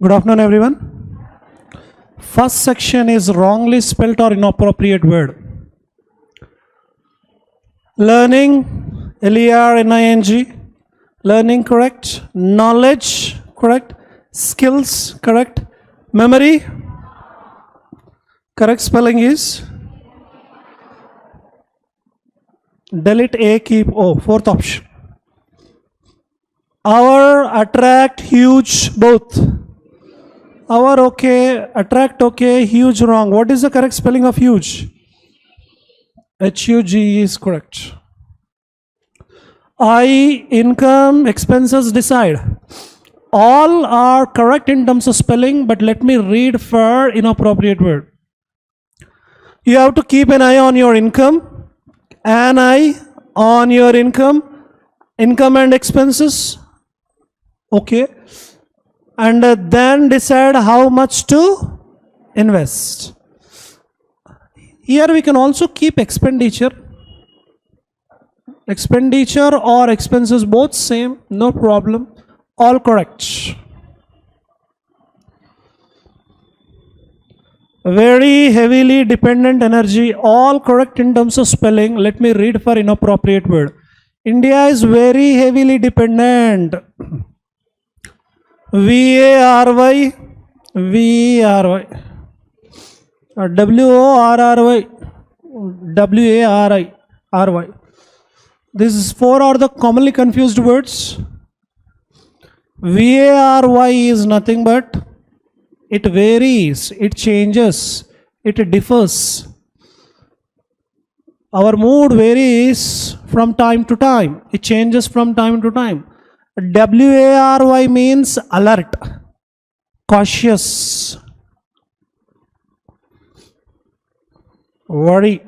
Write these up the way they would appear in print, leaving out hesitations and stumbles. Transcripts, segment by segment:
Good afternoon, everyone. First section is wrongly spelt or inappropriate word. Learning, L-E-R-N-I-N-G. Learning, correct. Knowledge, correct. Skills, correct. Memory, correct spelling is delete A, keep O. Fourth option. Our, attract, huge, both. Our, okay. Attract, okay. Huge, wrong. What is the correct spelling of huge? H-U-G is correct. I, income, expenses, decide. All are correct in terms of spelling, but let me read for inappropriate word. You have to keep an eye on your income, an eye on your income and expenses, okay, and then decide how much to invest. Here we can also keep expenditure or expenses, both same, no problem, all correct. Very heavily dependent energy, all correct in terms of spelling. Let me read for inappropriate word. India is very heavily dependent. V-A-R-Y, V-A-R-Y, W-O-R-R-Y, W-A-R-I-R-Y. These four are the commonly confused words. V-A-R-Y is nothing but it varies, it changes, it differs. Our mood varies from time to time. It changes from time to time. W-A-R-Y means alert, cautious, worry.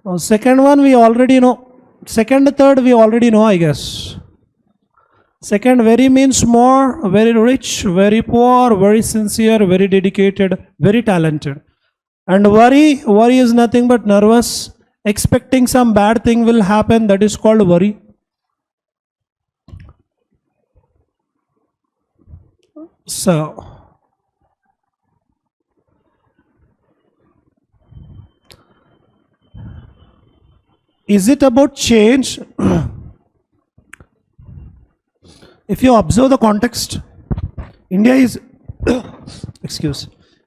Now, second one we already know. Second, third we already know, I guess. Second, very means more, very rich, very poor, very sincere, very dedicated, very talented. And worry is nothing but nervous, expecting some bad thing will happen, that is called worry. So, is it about change? If you observe the context, India is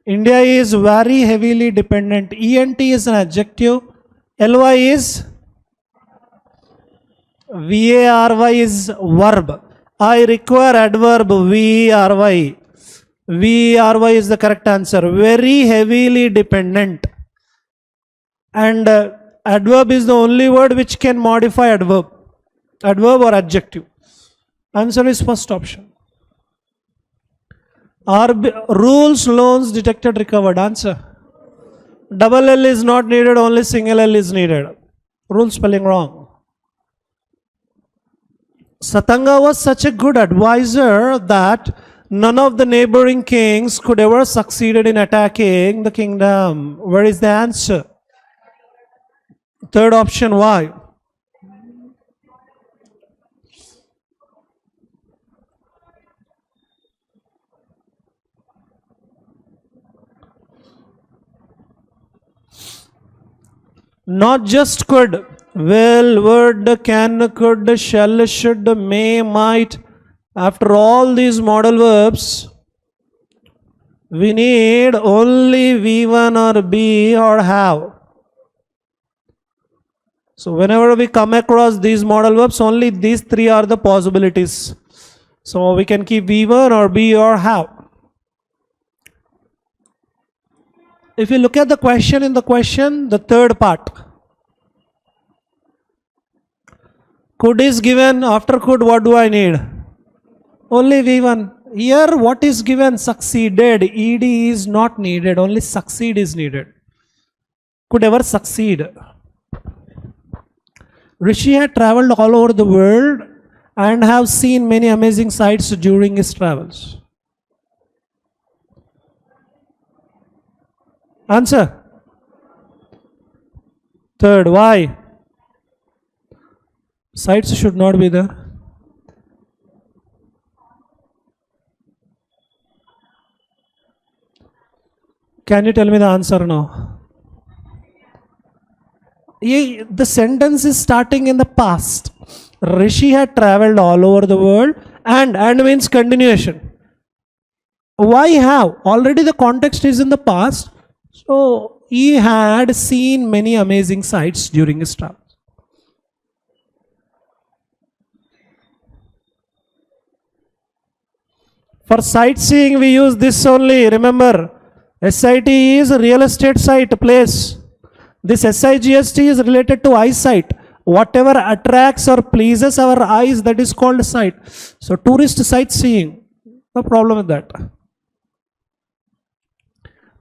India is very heavily dependent. ENT is an adjective. LY is VARY is verb. I require adverb VRY. VRY is the correct answer. Very heavily dependent. And adverb is the only word which can modify adverb or adjective. Answer is first option. Rules, loans, detected, recovered. Answer. Double L is not needed, only single L is needed. Rule spelling wrong. Satanga was such a good advisor that none of the neighboring kings could ever succeed in attacking the kingdom. Where is the answer? Third option, why? Not just could, will, would, can, could, shall, should, may, might. After all these modal verbs, we need only V1 or be or have. So whenever we come across these modal verbs, only these three are the possibilities. So we can keep V1 or be or have. If you look at the question, in the question, the third part, could is given. After could, what do I need? Only V1. Here what is given? Succeeded. ED is not needed, only succeed is needed. Could ever succeed. Rishi had traveled all over the world and have seen many amazing sights during his travels. Answer. Third, why? Sights should not be there. Can you tell me the answer now? The sentence is starting in the past. Rishi had traveled all over the world, and means continuation. Why have? Already the context is in the past. So he had seen many amazing sights during his travel. For sightseeing, we use this only. Remember, SIT is a real estate site, place. This SIGST is related to eyesight. Whatever attracts or pleases our eyes, that is called sight. So, tourist sightseeing, no problem with that.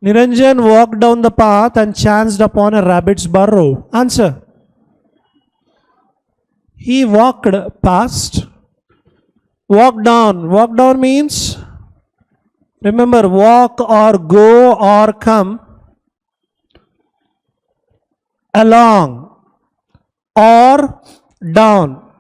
Niranjan walked down the path and chanced upon a rabbit's burrow. Answer. He walked past. Walk down. Walk down means, remember, walk or go or come along or down.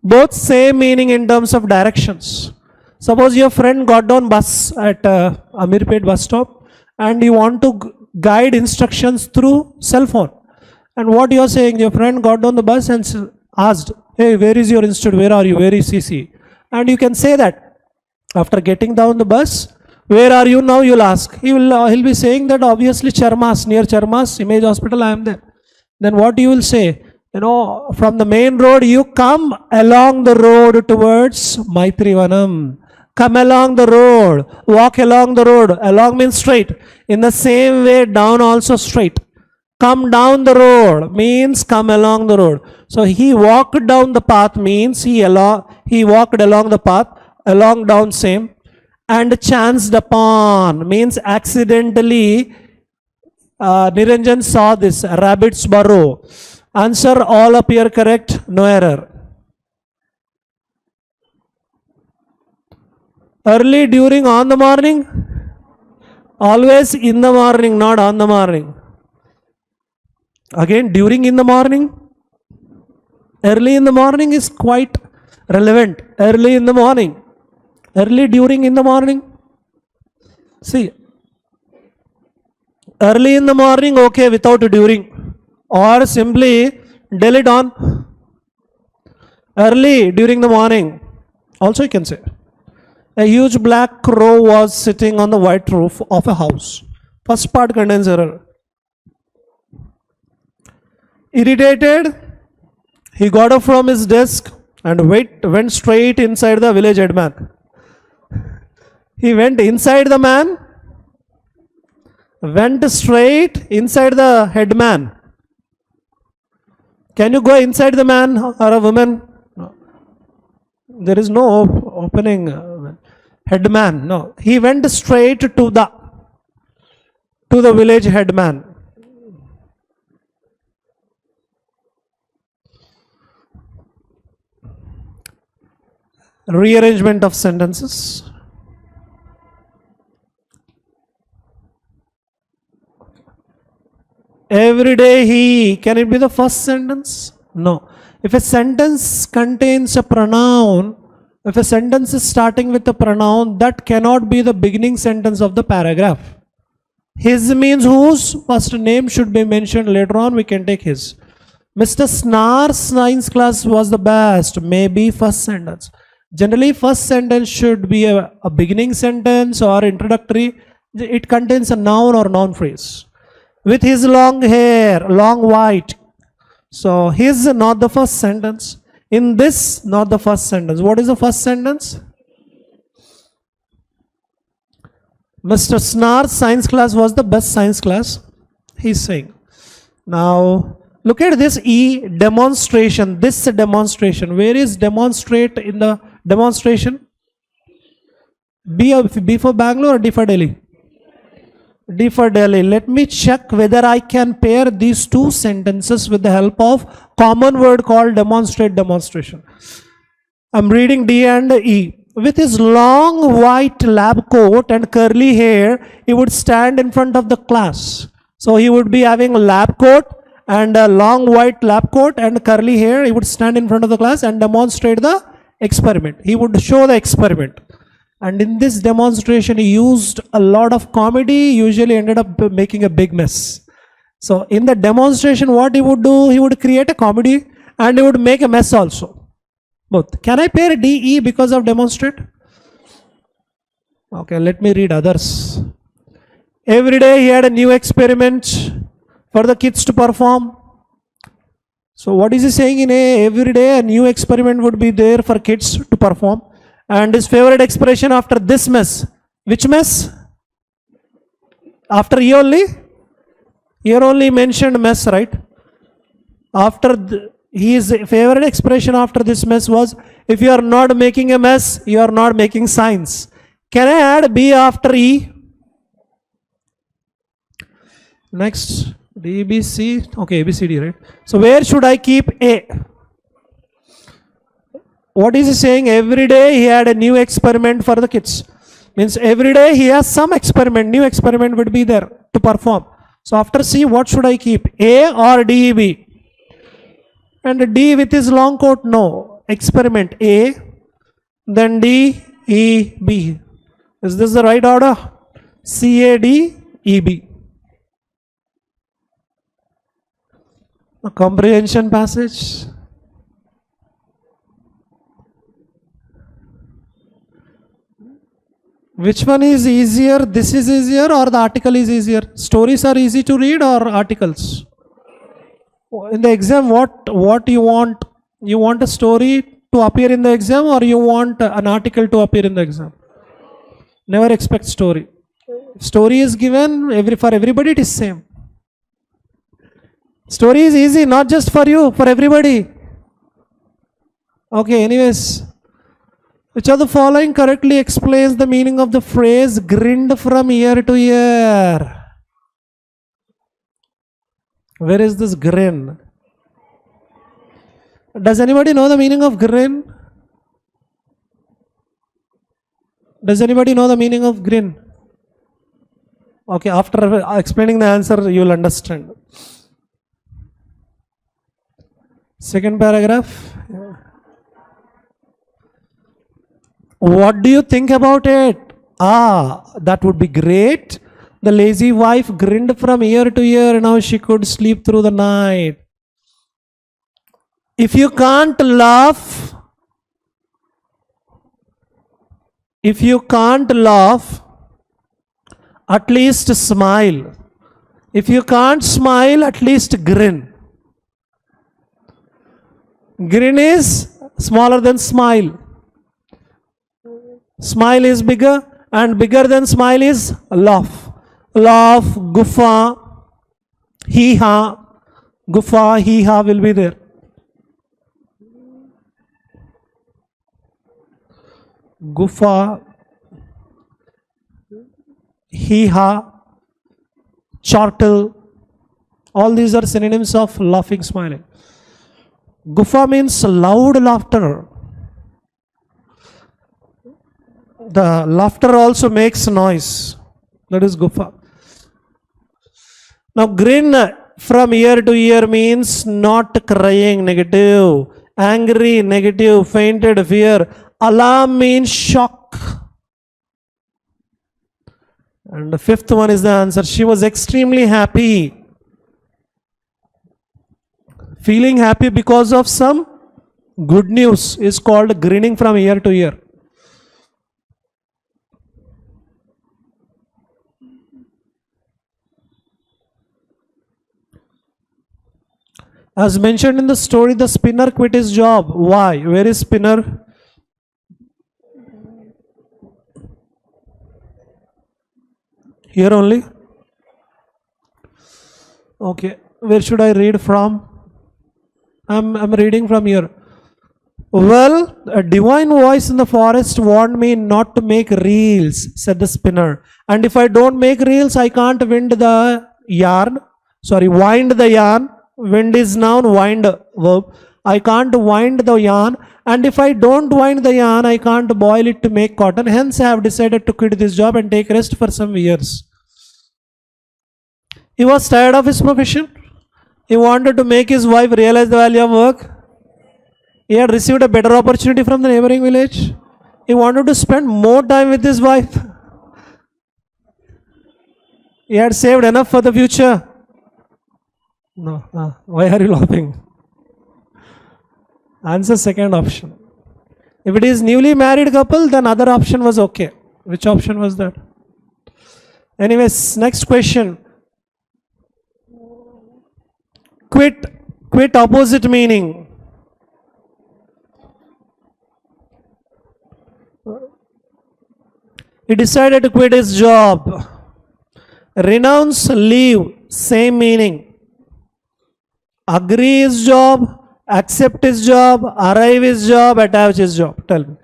Both same meaning in terms of directions. Suppose your friend got down bus at Amirpet bus stop and you want to guide instructions through cell phone. And what you are saying, your friend got down the bus and asked, hey, where is your institute? Where are you? Where is CC? And you can say that after getting down the bus, where are you now? You'll ask. He'll be saying that obviously Charmas, near Charmas Image Hospital, I am there. Then what you will say? From the main road, you come along the road towards Maitrivanam. Come along the road. Walk along the road. Along means straight. In the same way, down also straight. Come down the road means come along the road. So he walked down the path means he walked along the path, along down same. And chanced upon means accidentally. Niranjan saw this rabbit's burrow. Answer, all appear correct, no error. Early, during, on the morning? Always in the morning, not on the morning. Again, during in the morning? Early in the morning is quite relevant. Early in the morning. Early, during, in the morning? See, early in the morning, okay, without during. Or simply delete on. Early, during the morning. Also you can say. A huge black crow was sitting on the white roof of a house. First part contains error. Irritated, he got up from his desk and went straight inside the village headman. He went inside the man, went straight inside the headman. Can you go inside the man or a woman? No. There is no opening. Headman, no. He went straight to the village headman. Rearrangement of sentences. Every day he, can it be the first sentence? No. If a sentence contains a pronoun, if a sentence is starting with a pronoun, that cannot be the beginning sentence of the paragraph. His means whose, first name should be mentioned. Later on we can take his. Mr. Snar's science class was the best. Maybe first sentence. Generally first sentence should be a beginning sentence or introductory. It contains a noun or noun phrase. With his long hair, long white. So his not the first sentence. In this, not the first sentence. What is the first sentence? Mr. Snar's science class was the best science class. He's saying. Now, look at this E, demonstration. This demonstration. Where is demonstrate in the demonstration? B for Bangalore or D for Delhi? D for Delhi. Let me check whether I can pair these two sentences with the help of common word called demonstrate, demonstration. I'm reading D and E. With his long white lab coat and curly hair, he would stand in front of the class. So he would be having a lab coat and a long white lab coat and curly hair. He would stand in front of the class and demonstrate the experiment. He would show the experiment. And in this demonstration, he used a lot of comedy, usually ended up making a big mess. So in the demonstration, what he would do, he would create a comedy and he would make a mess also. Both. Can I pair DE because of demonstrate? Okay, let me read others. Every day he had a new experiment for the kids to perform. So what is he saying in A? Every day a new experiment would be there for kids to perform. And his favorite expression after this mess. Which mess? After E only? Here only mentioned mess, right? After his favorite expression after this mess was, if you are not making a mess, you are not making science. Can I add B after E? Next, D, B, C. Okay, A, B, C, D, right? So where should I keep A? What is he saying? Every day he had a new experiment for the kids. Means every day he has some experiment, new experiment would be there to perform. So after C, what should I keep? A or D, B? And D with his long coat, no. Experiment A, then D, E, B. Is this the right order? C, A, D, E, B. A comprehension passage. Which one is easier? This is easier or the article is easier? Stories are easy to read or articles? In the exam, what you want? You want a story to appear in the exam or you want an article to appear in the exam? Never expect story. If story is given for everybody, it is same. Story is easy, not just for you, for everybody. Okay, anyways. Which of the following correctly explains the meaning of the phrase grinned from year to year? Where is this grin? Does anybody know the meaning of grin? Does anybody know the meaning of grin? Okay, after explaining the answer, you will understand. Second paragraph. What do you think about it? That would be great. The lazy wife grinned from year to year. Now she could sleep through the night. If you can't laugh, at least smile. If you can't smile, at least grin. Grin is smaller than smile. Smile is bigger and bigger than smile is laugh. Laugh, guffa, hee-ha. Guffa, hee-ha will be there. Guffa, hee-ha, chortle. All these are synonyms of laughing, smiling. Guffa means loud laughter. The laughter also makes noise. That is guffa. Now grin from year to year means not crying, negative. Angry, negative. Fainted, fear. Alarm means shock. And the fifth one is the answer. She was extremely happy. Feeling happy because of some good news is called grinning from year to year. As mentioned in the story, the spinner quit his job. Why? Where is spinner? Here only? Okay. Where should I read from? I'm reading from here. Well, a divine voice in the forest warned me not to make reels, said the spinner. And if I don't make reels, I can't wind the yarn. Wind the yarn. Wind is noun, wind verb. I can't wind the yarn, and if I don't wind the yarn, I can't boil it to make cotton. Hence, I have decided to quit this job and take rest for some years. He was tired of his profession. He wanted to make his wife realize the value of work. He had received a better opportunity from the neighboring village. He wanted to spend more time with his wife. He had saved enough for the future. No. Why are you laughing? Answer second option. If it is newly married couple, then other option was okay. Which option was that? Anyways, next question. Quit. Quit opposite meaning. He decided to quit his job. Renounce, leave, same meaning. Agree his job, accept his job, arrive his job, attach his job. Tell me.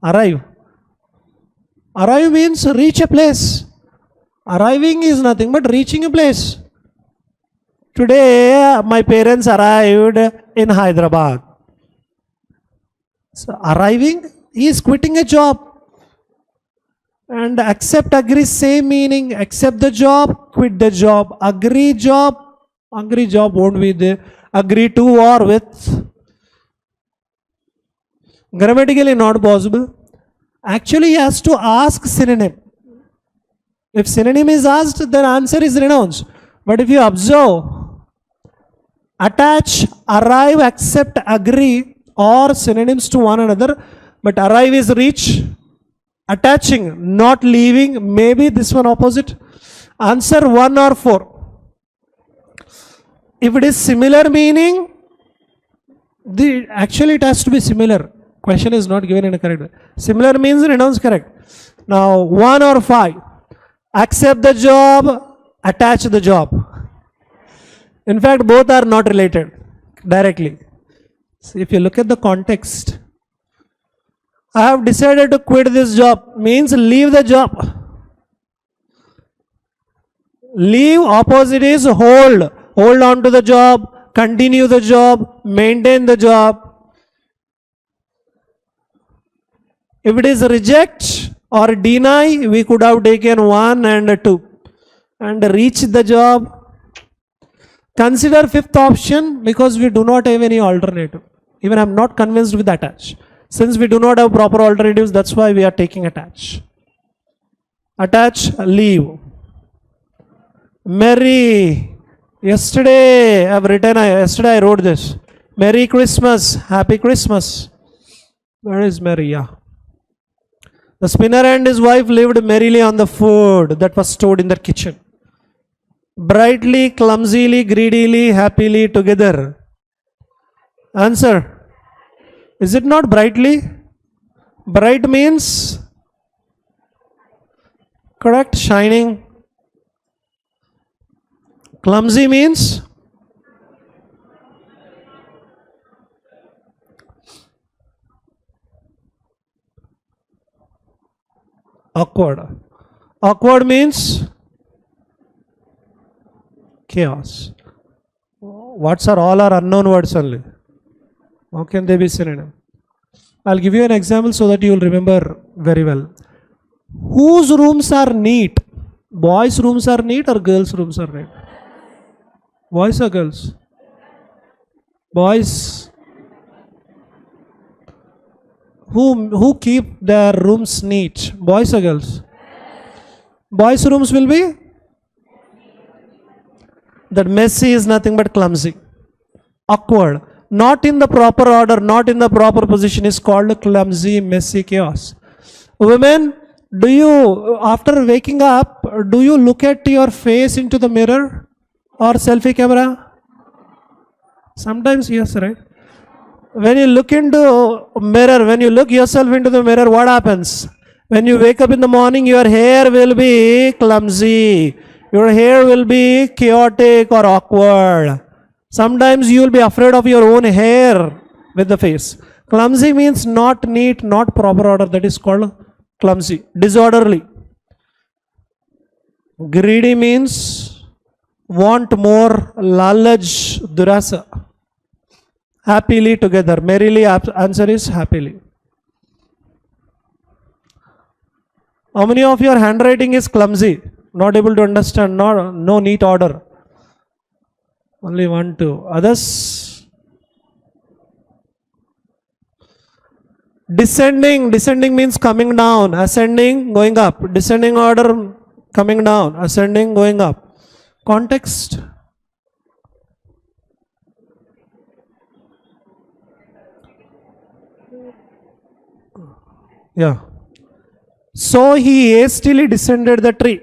Arrive. Arrive means reach a place. Arriving is nothing but reaching a place. Today, my parents arrived in Hyderabad. So, arriving, he is quitting a job. And accept, agree, same meaning. Accept the job, quit the job. Agree job won't be there. Agree to or with. Grammatically not possible. Actually, he has to ask synonym. If synonym is asked, then answer is renounce. But if you observe, attach, arrive, accept, agree, or synonyms to one another, but arrive is reach, attaching, not leaving, maybe this one opposite. Answer 1 or 4. If it is similar meaning, actually it has to be similar. Question is not given in a correct way. Similar means renounce correct. Now 1 or 5. Accept the job, attach the job. In fact, both are not related directly. So if you look at the context, I have decided to quit this job means leave the job. Leave opposite is hold. Hold on to the job, continue the job, maintain the job. If it is reject or deny, we could have taken 1 and 2 and reach the job. Consider fifth option because we do not have any alternative. Even I am not convinced with attach. Since we do not have proper alternatives, that's why we are taking attach. Attach, leave. Merry. Yesterday I wrote this. Merry Christmas, Happy Christmas. Where is Merry? Yeah. The spinner and his wife lived merrily on the food that was stored in their kitchen. Brightly, clumsily, greedily, happily together. Answer. Is it not brightly? Bright means correct, shining. Clumsy means awkward. Awkward means chaos. Words are all unknown words only. How can they be synonym? I'll give you an example so that you will remember very well. Whose rooms are neat? Boys' rooms are neat or girls' rooms are neat? Boys or girls? Boys. Who keep their rooms neat? Boys or girls? Boys' rooms will be? That messy is nothing but clumsy. Awkward. Not in the proper order, not in the proper position is called clumsy, messy, chaos. Women, do you, after waking up, do you look at your face into the mirror or selfie camera? Sometimes yes, right? When you look into mirror, when you look yourself into the mirror, what happens? When you wake up in the morning, your hair will be clumsy. Your hair will be chaotic or awkward. Sometimes you will be afraid of your own hair with the face. Clumsy means not neat, not proper order. That is called clumsy. Disorderly. Greedy means want more. Lalaj, durasa. Happily together. Merrily, answer is happily. How many of your handwriting is clumsy? Not able to understand, no neat order. Only 1, 2. Others? Descending, descending means coming down. Ascending, going up. Descending order, coming down. Ascending, going up. Context. Yeah. So he hastily descended the tree.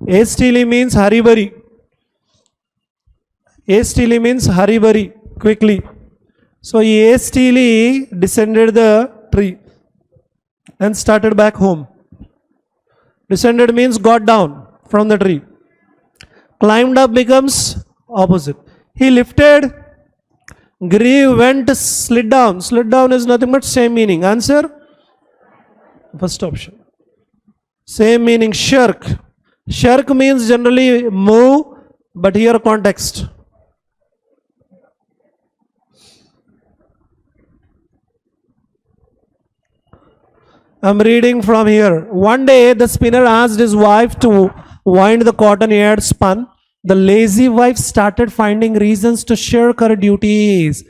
Hastily means hurry. Hastily means hurry, quickly. So he hastily descended the tree and started back home. Descended means got down from the tree. Climbed up becomes opposite. He lifted, grew, went, slid down. Slid down is nothing but same meaning. Answer? First option. Same meaning, shirk. Shirk means generally move, but here context. I'm reading from here. One day the spinner asked his wife to wind the cotton he had spun. The lazy wife started finding reasons to shirk her duties,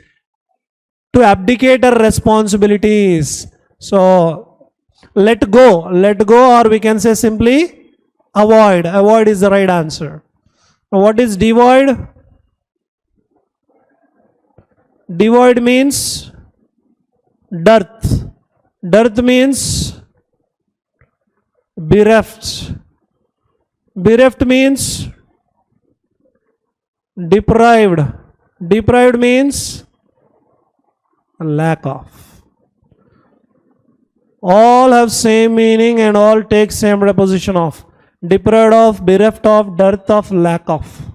to abdicate her responsibilities. So, let go, or we can say simply avoid. Avoid is the right answer. Now, what is devoid? Devoid means dearth. Dearth means bereft. Bereft means deprived. Deprived means lack of. All have same meaning and all take same preposition of. Deprived of, bereft of, dearth of, lack of.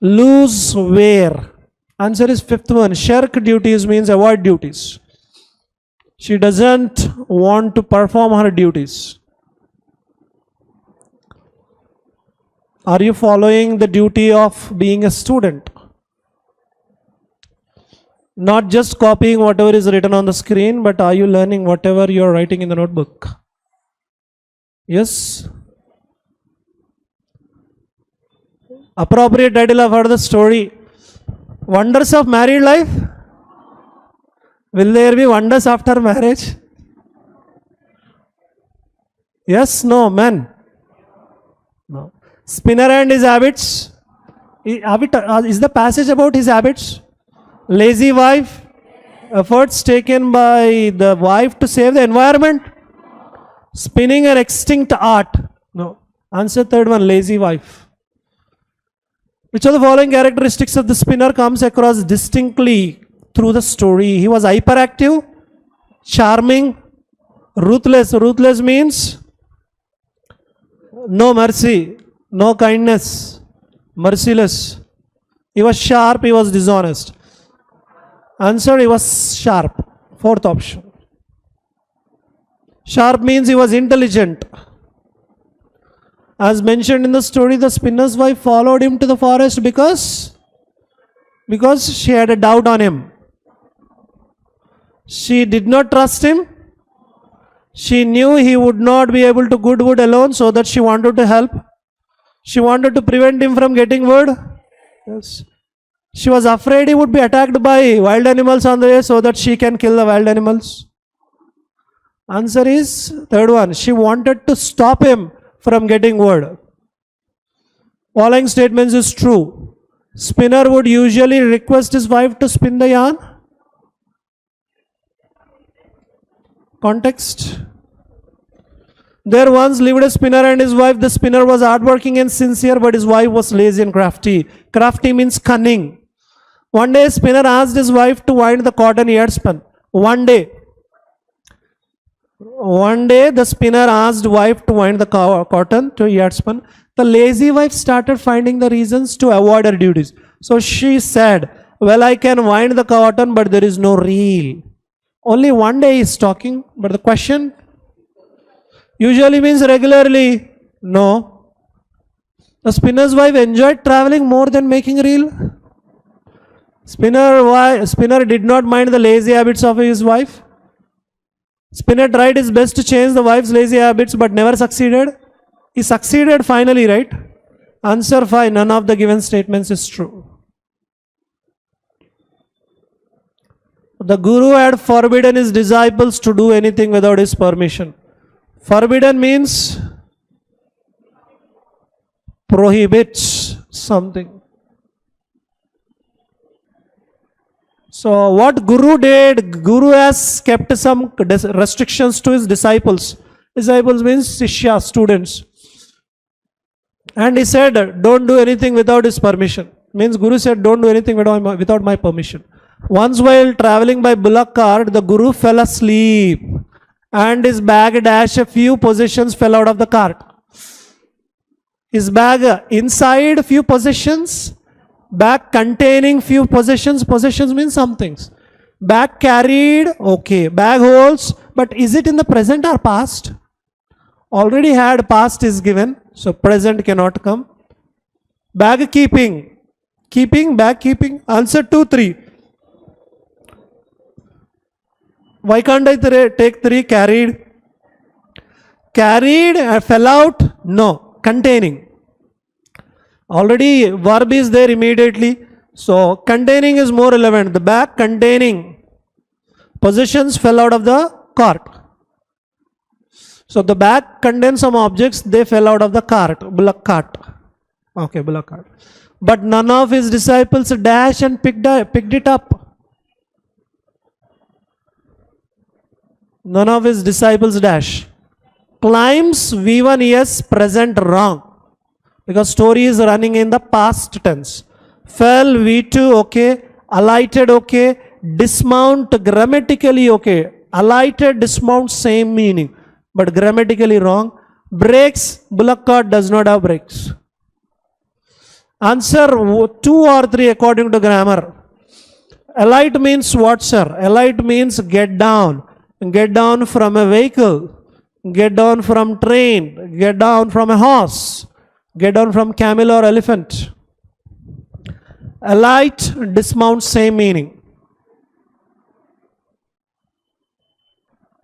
Lose where? Answer is fifth one. Shirk duties means avoid duties. She doesn't want to perform her duties. Are you following the duty of being a student? Not just copying whatever is written on the screen, but are you learning whatever you are writing in the notebook? Yes? Appropriate title of the story. Wonders of married life? Will there be wonders after marriage? Yes, no, men? No. Spinner and his habits. Is the passage about his habits? Lazy wife. Efforts taken by the wife to save the environment. Spinning an extinct art. No. Answer third one, lazy wife. Which of the following characteristics of the spinner comes across distinctly through the story? He was hyperactive, charming, ruthless. Ruthless means no mercy, no kindness, merciless. He was sharp, he was dishonest. Answer, he was sharp. Fourth option. Sharp means he was intelligent. As mentioned in the story, the spinner's wife followed him to the forest because she had a doubt on him. She did not trust him. She knew he would not be able to good wood alone, so that she wanted to help. She wanted to prevent him from getting wood. Yes. She was afraid he would be attacked by wild animals on the way, so that she can kill the wild animals. Answer is third one. She wanted to stop him from getting wood. Following statements is true. Spinner would usually request his wife to spin the yarn. Context. There once lived a spinner and his wife. The spinner was hardworking and sincere, but his wife was lazy and crafty. Crafty means cunning. One day, spinner asked his wife to wind the cotton he had spun. One day, the spinner asked wife to wind the cotton he had spun. The lazy wife started finding the reasons to avoid her duties. So she said, well, I can wind the cotton, but there is no reel. Only one day he is talking, but the question usually means regularly. No. The spinner's wife enjoyed traveling more than making reel. Spinner did not mind the lazy habits of his wife. Spinner tried his best to change the wife's lazy habits, but never succeeded. He succeeded finally, right? Answer 5. None of the given statements is true. The Guru had forbidden his disciples to do anything without his permission. Forbidden means prohibits something. So what Guru did, Guru has kept some restrictions to his disciples. Disciples means Shishya, students. And he said, don't do anything without his permission. Means Guru said, don't do anything without my permission. Once while traveling by bullock cart, the Guru fell asleep and his bag dashed, a few possessions fell out of the cart. His bag inside few possessions, bag containing few possessions. Possessions means some things. Bag carried, okay. Bag holds, but is it in the present or past? Already had, past is given, so present cannot come. Bag keeping. Keeping, bag keeping. Answer 2, 3. Why can't I take 3? Carried. Carried, fell out? No. Containing. Already verb is there immediately. So containing is more relevant. The bag containing possessions fell out of the cart. So the bag contains some objects, they fell out of the cart, bullock cart. Okay, bullock cart. But none of his disciples dashed and picked it up. None of his disciples dash. Climbs V1 yes, present wrong. Because story is running in the past tense. Fell V2 okay. Alighted okay. Dismount grammatically okay. Alighted, dismount same meaning. But grammatically wrong. Brakes, bullock cart does not have brakes. Answer 2 or 3 according to grammar. Alight means what, sir? Alight means get down. Get down from a vehicle. Get down from train. Get down from a horse. Get down from camel or elephant. Alight, dismount, same meaning.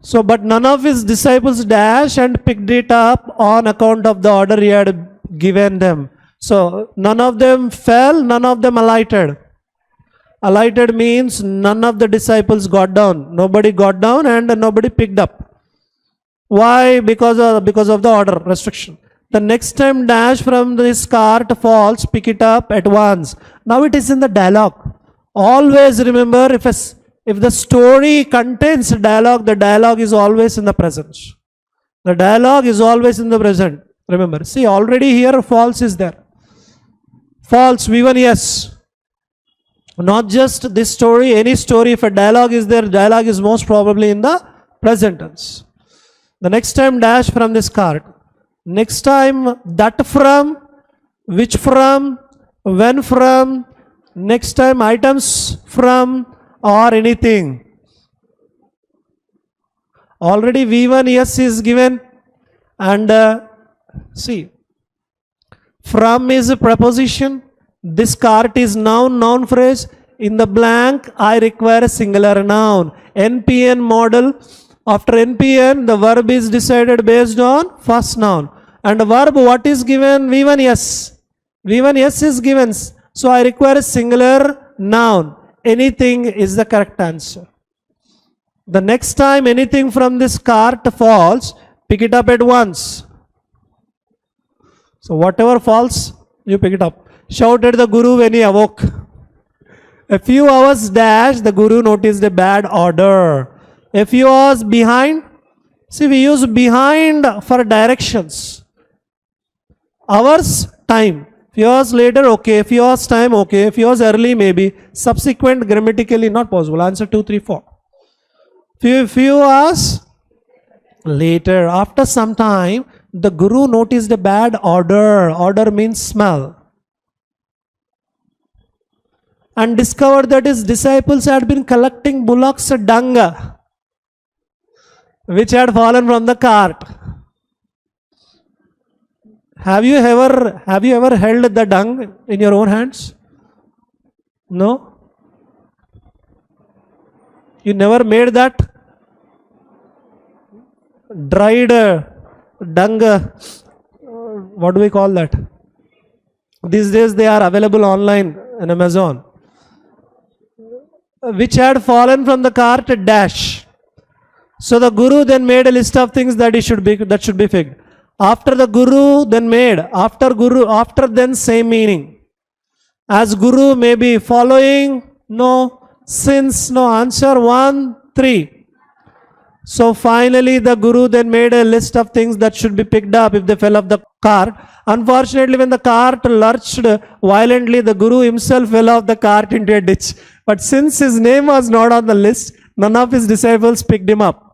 So, but none of his disciples dashed and picked it up on account of the order he had given them. So, none of them fell, none of them alighted. Alighted means none of the disciples got down. Nobody got down and nobody picked up. Why? Because of the order, restriction. The next time dash from this cart falls, pick it up at once. Now it is in the dialogue. Always remember, if the story contains dialogue, the dialogue is always in the present. The dialogue is always in the present. Remember, see already here false is there. False, V1 yes. Not just this story, any story, if a dialogue is there, dialogue is most probably in the present tense. The next time dash from this cart. Next time that from, which from, when from, next time items from or anything. Already V1 yes is given and see, from is a preposition. This cart is noun, noun phrase. In the blank, I require a singular noun. NPN model. After NPN, the verb is decided based on first noun. And the verb, what is given? V1 yes. V1 yes is given. So I require a singular noun. Anything is the correct answer. The next time anything from this cart falls, pick it up at once. So whatever falls, you pick it up. Shouted the Guru when he awoke. A few hours dash, the Guru noticed a bad order. A few hours behind, see we use behind for directions. Hours, time. Few hours later, okay. Few hours time, okay. Few hours early, maybe. Subsequent, grammatically not possible. Answer 2, 3, 4. Few hours later, after some time, the Guru noticed a bad odor. Odor means smell. And discovered that his disciples had been collecting bullocks' dung, which had fallen from the cart. Have you ever held the dung in your own hands? No? You never made that? Dried dung, what do we call that? These days they are available online in Amazon. which had fallen from the cart dash. So the Guru then made a list of things that should be picked. After the Guru then made, after then same meaning. As Guru may be following, no. Since, no. Answer 1, 3. So finally the Guru then made a list of things that should be picked up if they fell off the cart. Unfortunately, when the cart lurched violently, the Guru himself fell off the cart into a ditch. But since his name was not on the list, none of his disciples picked him up.